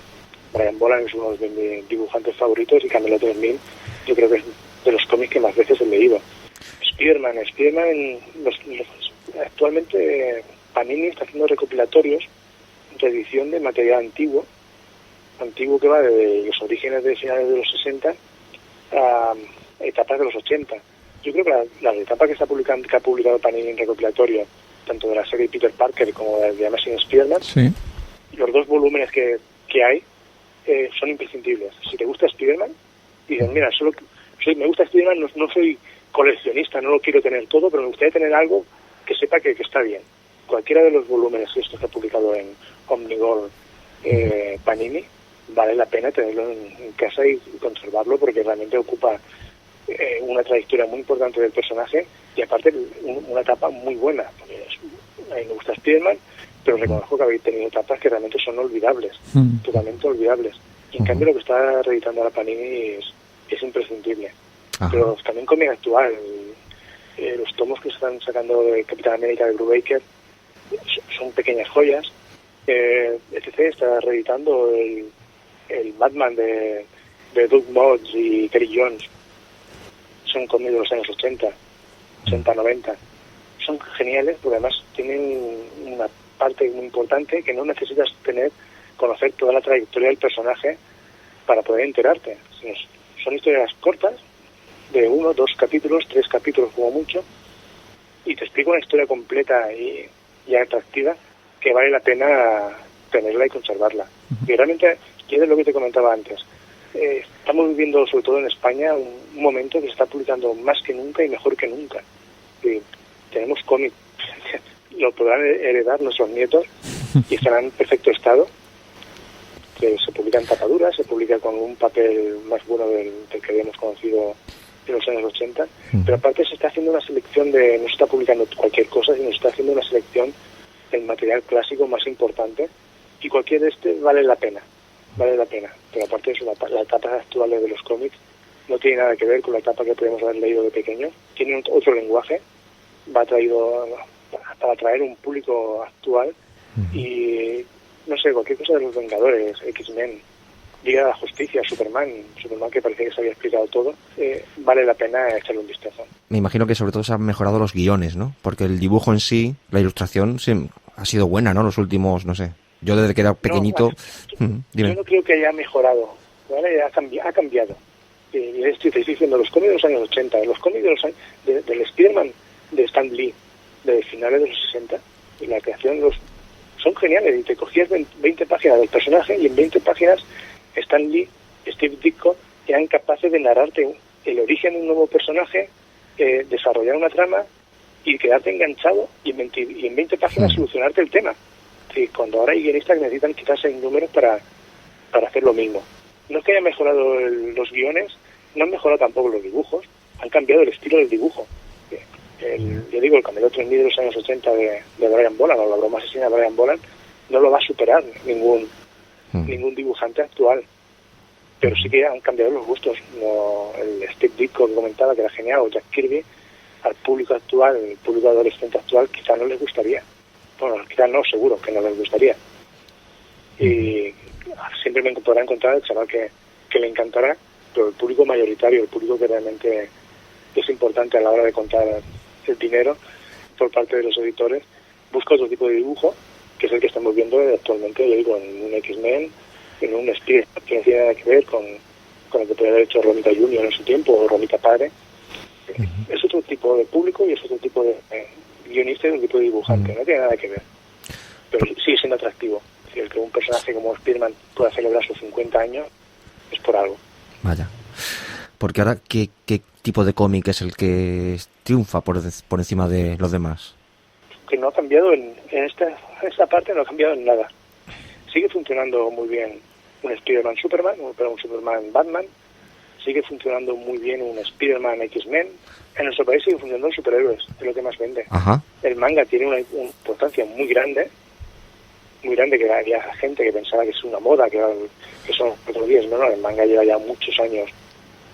Brian Boland es uno de mis dibujantes favoritos, y Camelot 3000 yo creo que es de los cómics que más veces he leído. Spider-Man, actualmente Panini está haciendo recopilatorios de edición de material antiguo que va desde los orígenes de finales de los 60 a etapas de los 80. Yo creo que las etapas que ha publicado Panini en recopilatorio, tanto de la serie Peter Parker como de Amazing Spider-Man, sí, los dos volúmenes que hay son imprescindibles. Si te gusta Spider-Man, dices, mira, me gusta Spider-Man, no soy coleccionista, no lo quiero tener todo, pero me gustaría tener algo que sepa que está bien. Cualquiera de los volúmenes que esto está publicado en Omnigol Panini, vale la pena tenerlo en casa y conservarlo, porque realmente ocupa una trayectoria muy importante del personaje y aparte una etapa muy buena. A mí me gusta Spider-Man, pero reconozco que habéis tenido etapas que realmente son olvidables, totalmente olvidables. Y en cambio lo que está reeditando la Panini es imprescindible. Ajá. Pero también cómic actual, los tomos que se están sacando de Capitán América de Brubaker son pequeñas joyas. ETC está reeditando el Batman de Doug Mods y Terry Jones. Son cómics de los años 80, 90. Son geniales porque además tienen una parte muy importante que no necesitas conocer toda la trayectoria del personaje para poder enterarte. Son historias cortas, de 1, 2 capítulos, 3 capítulos como mucho, y te explico una historia completa y atractiva que vale la pena tenerla y conservarla. Y realmente, y es lo que te comentaba antes, estamos viviendo, sobre todo en España, un momento que se está publicando más que nunca y mejor que nunca. Tenemos cómics, lo podrán heredar nuestros nietos y estarán en perfecto estado, que se publica en tapadura, se publica con un papel más bueno del que habíamos conocido en los años 80, pero aparte se está haciendo una selección no se está publicando cualquier cosa, sino se está haciendo una selección del material clásico más importante, y cualquier vale la pena, pero aparte de eso, la etapa actual de los cómics no tiene nada que ver con la etapa que podemos haber leído de pequeño, tiene otro lenguaje, va traído para atraer un público actual, y no sé, cualquier cosa de los Vengadores, X-Men, Liga de la Justicia, Superman que parecía que se había explicado todo, vale la pena echarle un vistazo. Me imagino que sobre todo se han mejorado los guiones, ¿no? Porque el dibujo en sí, la ilustración, sí, ha sido buena, ¿no? Los últimos, no sé, yo desde que era pequeñito... Yo no creo que haya mejorado, ¿vale? Ha cambiado. Y estoy diciendo, los cómics de los años 80, los cómics del Spider-Man de Stan Lee, de finales de los 60, y la creación son geniales, y te cogías 20 páginas del personaje y en 20 páginas Stan Lee, Steve Ditko eran capaces de narrarte el origen de un nuevo personaje, desarrollar una trama y quedarte enganchado y en 20 páginas solucionarte el tema. Sí, cuando ahora hay guionistas que necesitan quizás 6 números para hacer lo mismo. No es que hayan mejorado los guiones, no han mejorado tampoco los dibujos, han cambiado el estilo del dibujo. Yo digo, el Camelo 3000 de los años 80 de Brian Boland, o la broma asesina de Brian Boland, no lo va a superar ningún dibujante actual, pero sí que han cambiado los gustos. El Steve Ditko que comentaba que era genial, o Jack Kirby, al público actual, el público adolescente actual, quizá no les gustaría. Bueno, quizá no, seguro que no les gustaría. Y siempre me podrá encontrar el chaval que le encantará, pero el público mayoritario, el público que realmente es importante a la hora de contar el dinero por parte de los editores, busca otro tipo de dibujo, que es el que estamos viendo actualmente, yo digo, en un X-Men, en un Spirit, que no tiene nada que ver con el que podría haber hecho Romita Junior en su tiempo, o Romita Padre. Es otro tipo de público y es otro tipo de guionista y otro tipo de dibujante, no tiene nada que ver. Pero sigue siendo atractivo. Es decir, que un personaje como Spider-Man pueda celebrar sus 50 años es por algo. Vaya. Porque ahora, ¿qué tipo de cómic es el que triunfa por encima de los demás? Que no ha cambiado en esta parte, no ha cambiado en nada. Sigue funcionando muy bien un Spider-Man Superman, pero un Superman Batman. Sigue funcionando muy bien un Spider-Man X-Men. En nuestro país sigue funcionando los superhéroes, es lo que más vende. Ajá. El manga tiene una importancia muy grande, que había gente que pensaba que es una moda, que son 4 días. No, el manga lleva ya muchos años.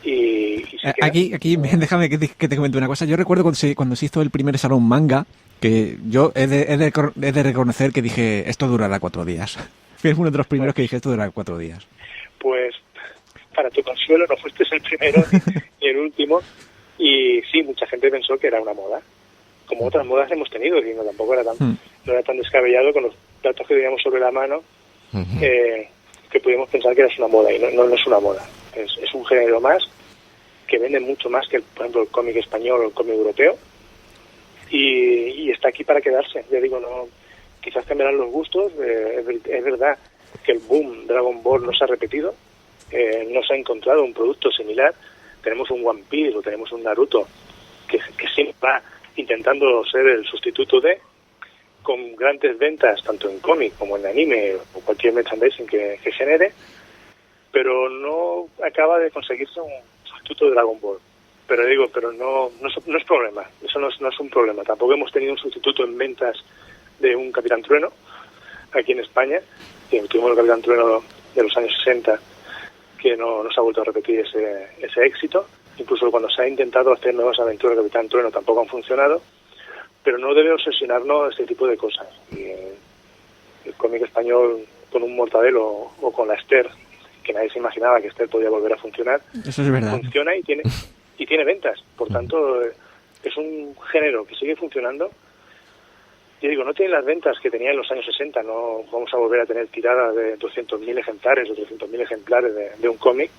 Y aquí déjame que te comente una cosa. Yo recuerdo cuando se hizo el primer salón manga, que yo he de reconocer que dije, esto durará 4 días. Fui uno de los primeros que dije, esto durará 4 días. Pues, para tu consuelo, no fuiste el primero ni el último. Y sí, mucha gente pensó que era una moda. Como otras modas hemos tenido, y tampoco era no era tan descabellado con los datos que teníamos sobre la mano, que pudimos pensar que era una moda, y no es una moda. Es un género más, que vende mucho más que, por ejemplo, el cómic español o el cómic europeo, y está aquí para quedarse. Ya digo, no, quizás cambiarán los gustos. Es verdad que el boom Dragon Ball no se ha repetido, no se ha encontrado un producto similar. Tenemos un One Piece o tenemos un Naruto que siempre va intentando ser el sustituto de, con grandes ventas tanto en cómic como en anime o cualquier merchandising que genere, pero no acaba de conseguirse un sustituto de Dragon Ball. Pero no es problema, eso no es un problema. Tampoco hemos tenido un sustituto en ventas de un Capitán Trueno aquí en España, que tuvimos el Capitán Trueno de los años 60, que no se ha vuelto a repetir ese éxito. Incluso cuando se ha intentado hacer nuevas aventuras de Capitán Trueno tampoco han funcionado, pero no debe obsesionarnos este tipo de cosas. Y el cómic español con un Mortadelo o con la Esther, que nadie se imaginaba que Esther podía volver a funcionar, eso es verdad, funciona y tiene ventas. Por tanto, es un género que sigue funcionando. Yo digo, no tiene las ventas que tenía en los años 60, no vamos a volver a tener tiradas de 200.000 ejemplares o 300.000 ejemplares de un cómic,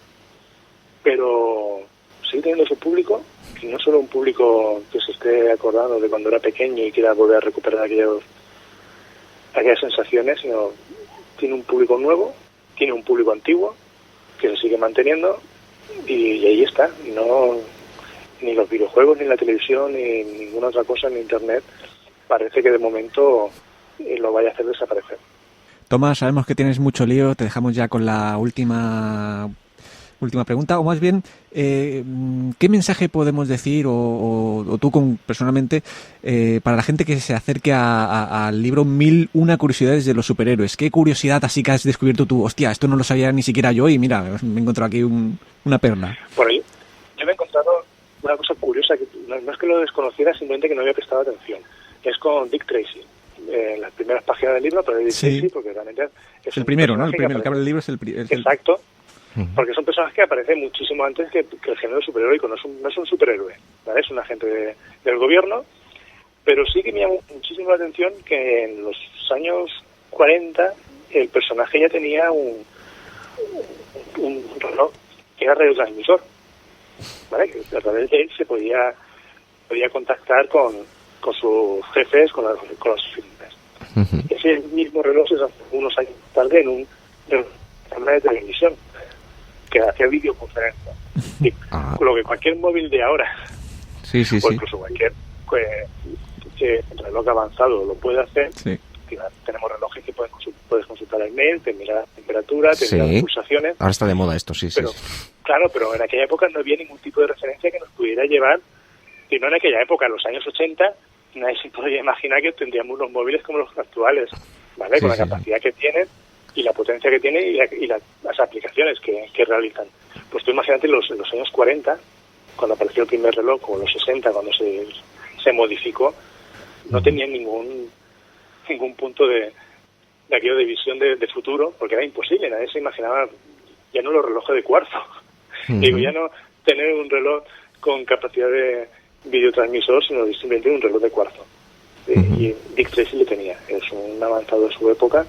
pero sigue teniendo su público, y no solo un público que se esté acordando de cuando era pequeño y quiera volver a recuperar aquellas sensaciones, sino tiene un público nuevo, tiene un público antiguo que se sigue manteniendo, y ahí está. No, ni los videojuegos, ni la televisión, ni ninguna otra cosa en Internet parece que de momento lo vaya a hacer desaparecer. Tomás, sabemos que tienes mucho lío, te dejamos ya con la última pregunta, o más bien, ¿qué mensaje podemos decir, o tú personalmente, para la gente que se acerque al libro 1001 curiosidades de los superhéroes? ¿Qué curiosidad así que has descubierto tú? Hostia, esto no lo sabía ni siquiera yo y mira, me he encontrado aquí una perla. Por ahí, yo me he encontrado una cosa curiosa, que no es que lo desconociera, simplemente que no había prestado atención. Es con Dick Tracy. En las primeras páginas del libro, pero Dick Tracy, porque realmente es el primero, ¿no? El primero, el que abre el libro es el Exacto. Porque son personas que aparecen muchísimo antes que el género superheroico. No es un superhéroe, ¿vale? Es un agente del gobierno, pero sí que me llamó muchísimo la atención que en los años 40 el personaje ya tenía un reloj que era radiotransmisor, ¿vale? Que a través de él se podía contactar con sus jefes, con las oficinas. Ese mismo reloj se lanzó unos años tarde en un programa de televisión que hacía videoconferencia. Lo que cualquier móvil de ahora, o incluso cualquier reloj avanzado lo puede hacer. Tenemos relojes que puedes consultar el mail, te mira la temperatura, te mira las pulsaciones. Ahora está de moda esto, pero, claro, pero en aquella época no había ningún tipo de referencia que nos pudiera llevar, y no en aquella época, en los años 80, nadie se podía imaginar que tendríamos unos móviles como los actuales, ¿vale? Con la capacidad que tienen y la potencia que tiene y las aplicaciones que realizan. Pues tú imagínate en los años 40, cuando apareció el primer reloj, o los 60, cuando se modificó, no tenían ningún punto de aquello de visión de futuro, porque era imposible, nadie se imaginaba ya no los relojes de cuarzo, digo, ya no tener un reloj con capacidad de videotransmisor, sino simplemente un reloj de cuarzo. Y Dick Tracy lo tenía, es un avanzado de su época,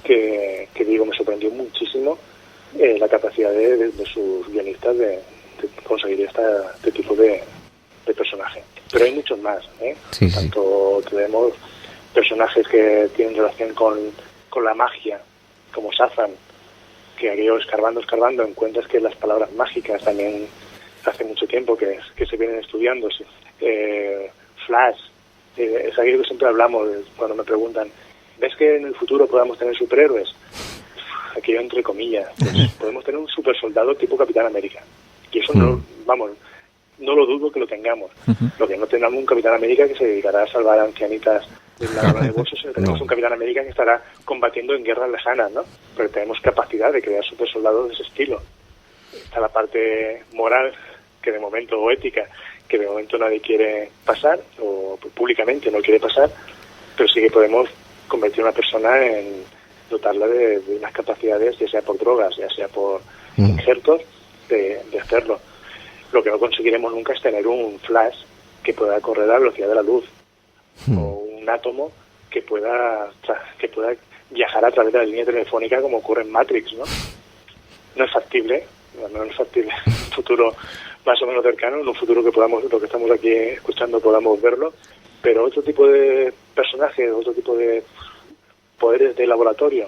que digo, me sorprendió muchísimo la capacidad de sus guionistas de conseguir este tipo de personaje. Pero hay muchos más, Tanto tenemos personajes que tienen relación con la magia, como Shazam, que aquello escarbando encuentras que las palabras mágicas también hace mucho tiempo que se vienen estudiando. Flash, es aquello que siempre hablamos cuando me preguntan, ¿ves que en el futuro podamos tener superhéroes? Aquello entre comillas, pues podemos tener un super soldado tipo Capitán América, y eso no lo dudo que lo tengamos. Lo que no tengamos un Capitán América que se dedicará a salvar a ancianitas de una zona de bolsos, sino tenemos un Capitán América que estará combatiendo en guerras lejanas, ¿no? Pero tenemos capacidad de crear super soldados de ese estilo. Está la parte moral, que de momento, o ética, que de momento nadie quiere pasar, o públicamente no quiere pasar, pero sí que podemos convertir a una persona en dotarla de unas capacidades, ya sea por drogas, ya sea por injertos, de hacerlo. Lo que no conseguiremos nunca es tener un flash que pueda correr a la velocidad de la luz, o un átomo que pueda viajar a través de la línea telefónica como ocurre en Matrix, ¿no? No es factible, no es factible en un futuro más o menos cercano, en un futuro que podamos, lo que estamos aquí escuchando, podamos verlo, pero otro tipo de personajes, otro tipo de poderes de laboratorio,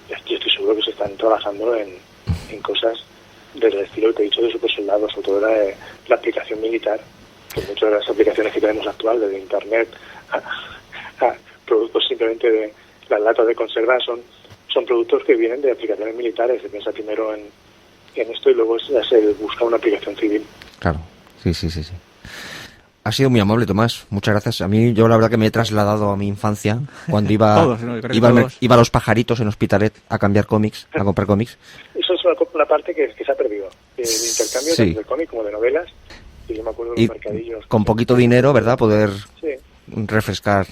yo estoy seguro que se están trabajando en cosas del estilo que te he dicho de supersoldados, sobre todo la aplicación militar, que muchas de las aplicaciones que tenemos actual, desde Internet a productos simplemente de las latas de conserva, son productos que vienen de aplicaciones militares. Se piensa primero en esto y luego ya se busca una aplicación civil. Claro, sí. Ha sido muy amable, Tomás. Muchas gracias. A mí, yo la verdad que me he trasladado a mi infancia cuando iba Todos, ¿no? iba a los pajaritos en Hospitalet a cambiar cómics, a comprar cómics. Eso es una parte que se ha perdido. El intercambio Sí. tanto de cómic como de novelas. Y yo me acuerdo de Y los mercadillos. con poquito dinero, ¿verdad? Poder Sí. refrescar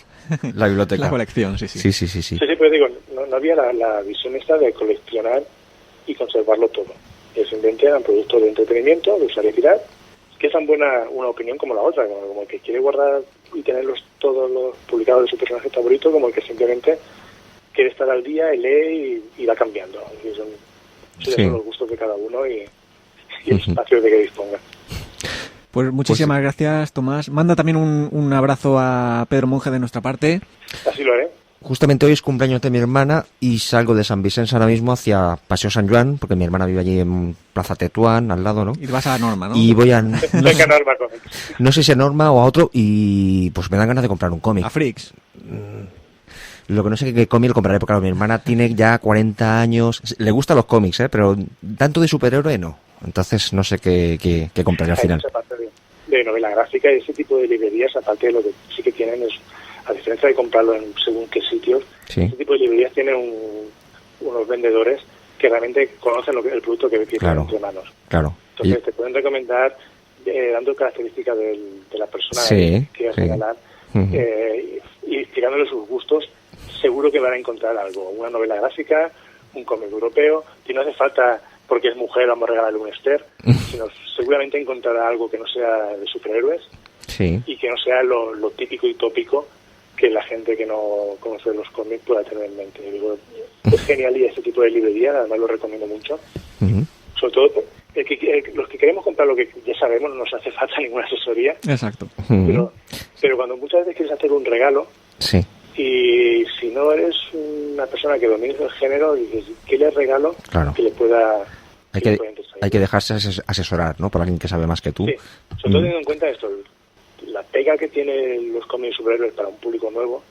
la biblioteca. La colección, sí. Sí. Sí, pero digo, no había la visión esta de coleccionar y conservarlo todo. Simplemente eran productos de entretenimiento, de usar y tirar, que es tan buena una opinión como la otra, como el que quiere guardar y tenerlos todos los publicados de su personaje favorito, como el que simplemente quiere estar al día y lee y va cambiando. Y son los gustos de cada uno y el espacio de que disponga. Pues muchísimas gracias, Tomás. Manda también un abrazo a Pedro Monge de nuestra parte. Así lo haré. Justamente hoy es cumpleaños de mi hermana y salgo de San Vicente ahora mismo hacia Paseo San Juan, porque mi hermana vive allí en Plaza Tetuán, al lado, ¿no? Y te vas a Norma, ¿no? Y voy a... Venga, Norma Comics. No sé si a Norma o a otro, y pues me dan ganas de comprar un cómic. A Freaks. Lo que no sé qué cómic lo compraré, porque claro, mi hermana tiene ya 40 años, le gustan los cómics, pero tanto de superhéroe no. Entonces no sé qué compraré al final. Hay mucha parte de novela gráfica y ese tipo de librerías, aparte de lo que sí que tienen es, a diferencia de comprarlo en según qué sitios, Sí. ese tipo de librerías tienen unos vendedores que realmente conocen el producto que tienen Claro. entre manos. Claro. Entonces te pueden recomendar, dando características de la persona Sí, que quieras sí. regalar, Ujú. y tirándole sus gustos, seguro que van a encontrar algo, una novela gráfica, un cómic europeo, y no hace falta, porque es mujer, vamos a regalarle un Esther, sino seguramente encontrará algo que no sea de superhéroes Sí. y que no sea lo típico y tópico que la gente que no conoce los cómics pueda tener en mente. Digo, es genial y este tipo de librería, además lo recomiendo mucho. Ujú. Sobre todo, los que queremos comprar lo que ya sabemos, no nos hace falta ninguna asesoría, Exacto. Ujú. pero cuando muchas veces quieres hacer un regalo, Sí. y si no eres una persona que domine el género, dices, ¿qué le regalo Claro. que le pueda, Hay le que, pueda interesar? hay que dejarse asesorar, ¿no? Por alguien que sabe más que tú. Sí, sobre todo teniendo en cuenta esto, la pega que tienen los cómics superhéroes para un público nuevo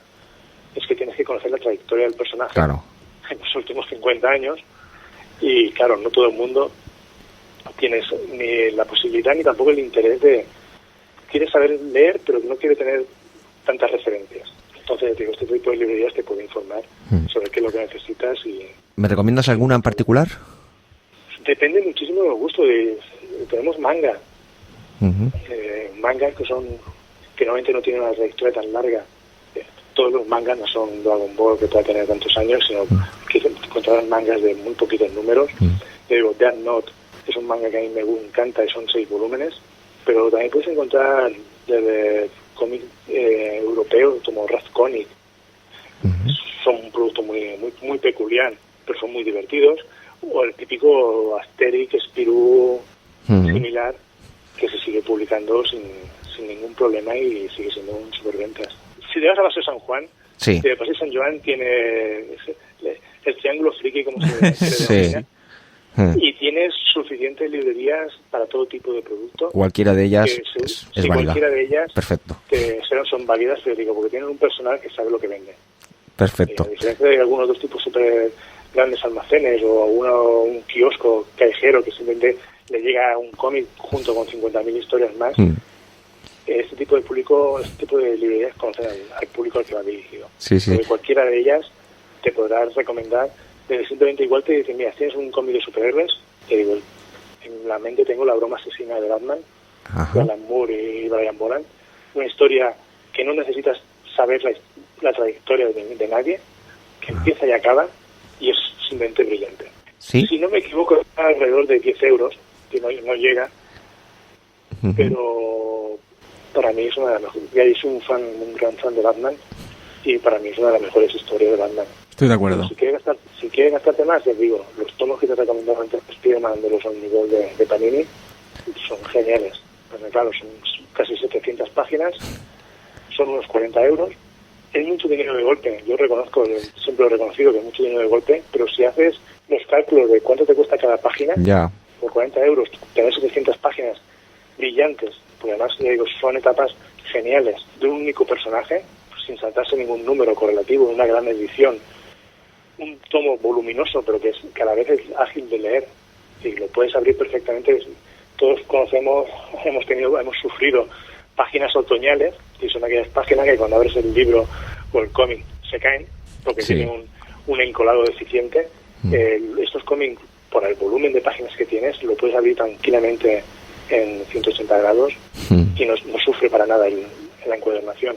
es que tienes que conocer la trayectoria del personaje Claro. en los últimos 50 años y claro, no todo el mundo tiene ni la posibilidad ni tampoco el interés de... Quiere saber leer, pero no quiere tener tantas referencias. Entonces, digo, este tipo de librerías te puede informar sobre qué es lo que necesitas y ¿Me recomiendas alguna en particular? depende muchísimo de los gustos. Tenemos manga, Ujú. mangas que normalmente no tienen una trayectoria tan larga. Todos los mangas no son Dragon Ball que pueda tener tantos años, sino que encontrarán mangas de muy poquitos números. Yo digo, Death Note es un manga que a mí me encanta y son 6 volúmenes, pero también puedes encontrar desde cómics europeos como Razconic. Son un producto muy peculiar, pero son muy divertidos. O el típico Asterix, Spirou, similar, que se sigue publicando sin ningún problema y sigue siendo un superventas. Si te vas a Paseo San Juan, Sí. Paseo San Juan tiene el triángulo friki, como se Sí. denomina, y tienes suficientes librerías para todo tipo de producto. Cualquiera de ellas que es sí, válida. cualquiera de ellas Perfecto. que son válidas, pero digo, porque tienen un personal que sabe lo que vende. Perfecto. A diferencia de algunos otros tipos super grandes almacenes o un kiosco callejero que simplemente le llega un cómic junto con 50.000 historias más, este tipo de público, este tipo de librerías conocen al público al que va dirigido. Sí, sí. Porque cualquiera de ellas te podrá recomendar, simplemente igual te dicen, mira, tienes un cómic de superhéroes, te digo, en la mente tengo La broma asesina de Batman, Ajá. de Alan Moore y Brian Boland, una historia que no necesitas saber la trayectoria de nadie, que empieza y acaba, y es simplemente brillante. Sí. Si no me equivoco, está alrededor de 10 euros, que no llega, pero para mí es una de las mejores. Ya soy un gran fan de Batman, y para mí es una de las mejores historias de Batman. Estoy de acuerdo. Si quieres gastarte más, les digo, los tomos que te recomendaba antes, Spiderman de los Omnibus de Panini, son geniales. Pero claro, son casi 700 páginas, son unos 40 euros. Es mucho dinero de golpe. Yo reconozco, siempre lo he reconocido que es mucho dinero de golpe, pero si haces los cálculos de cuánto te cuesta cada página, Ya. por 40 euros, tener 700 páginas brillantes, porque además, ya digo, son etapas geniales de un único personaje, sin saltarse ningún número correlativo, una gran edición, un tomo voluminoso, pero que a la vez es ágil de leer, y lo puedes abrir perfectamente. Todos conocemos, hemos sufrido páginas otoñales, y son aquellas páginas que cuando abres el libro o el cómic se caen, porque tienen un encolado deficiente. Estos cómics, por el volumen de páginas que tienes, lo puedes abrir tranquilamente en 180 grados y no sufre para nada la encuadernación.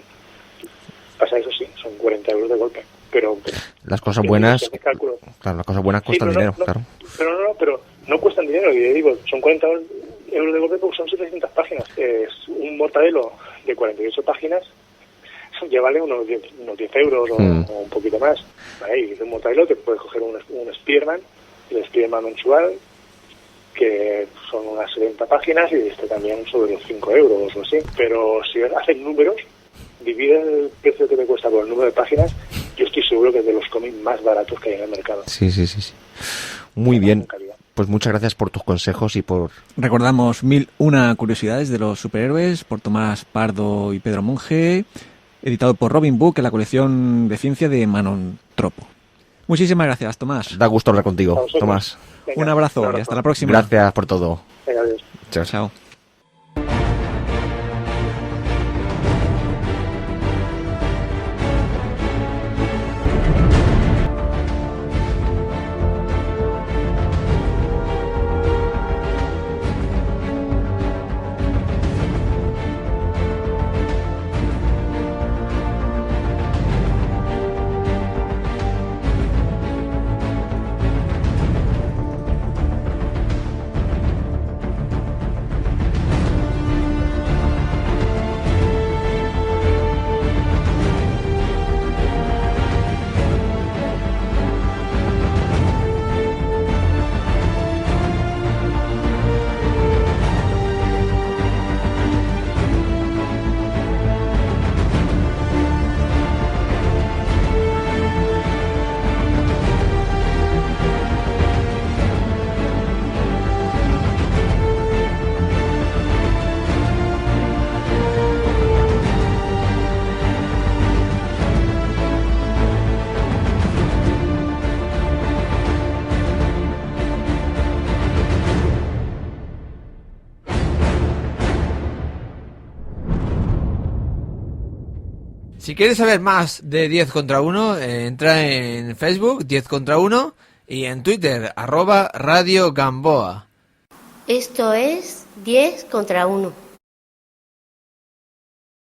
Pasa eso, sí, son 40 euros de golpe. Pero las cosas buenas, claro, las cosas buenas cuestan dinero, claro. Pero no cuestan dinero, y digo, son 40 euros de golpe porque son 700 páginas. Es un Mortadelo de 48 páginas, ya vale unos 10 euros o un poquito más. ¿Vale? Y de un Mortadelo te puedes coger un Spiderman, el Spiderman mensual, que son unas 70 páginas, y este también sobre los 5 euros o así. Pero si haces números, divide el precio que te cuesta por el número de páginas, yo estoy seguro que es de los cómics más baratos que hay en el mercado. Sí. Muy bien. Pues muchas gracias por tus consejos y por... Recordamos 1001 curiosidades de los superhéroes por Tomás Pardo y Pedro Monge, editado por Robin Book en la colección de ciencia de Manon Tropo. Muchísimas gracias, Tomás. Da gusto hablar contigo, Tomás. Venga, un abrazo y hasta la próxima. Gracias por todo. Venga, adiós. Chao. Si quieres saber más de 10 contra 1, entra en Facebook 10 contra 1 y en Twitter @Radio Gamboa. Esto es 10 contra 1.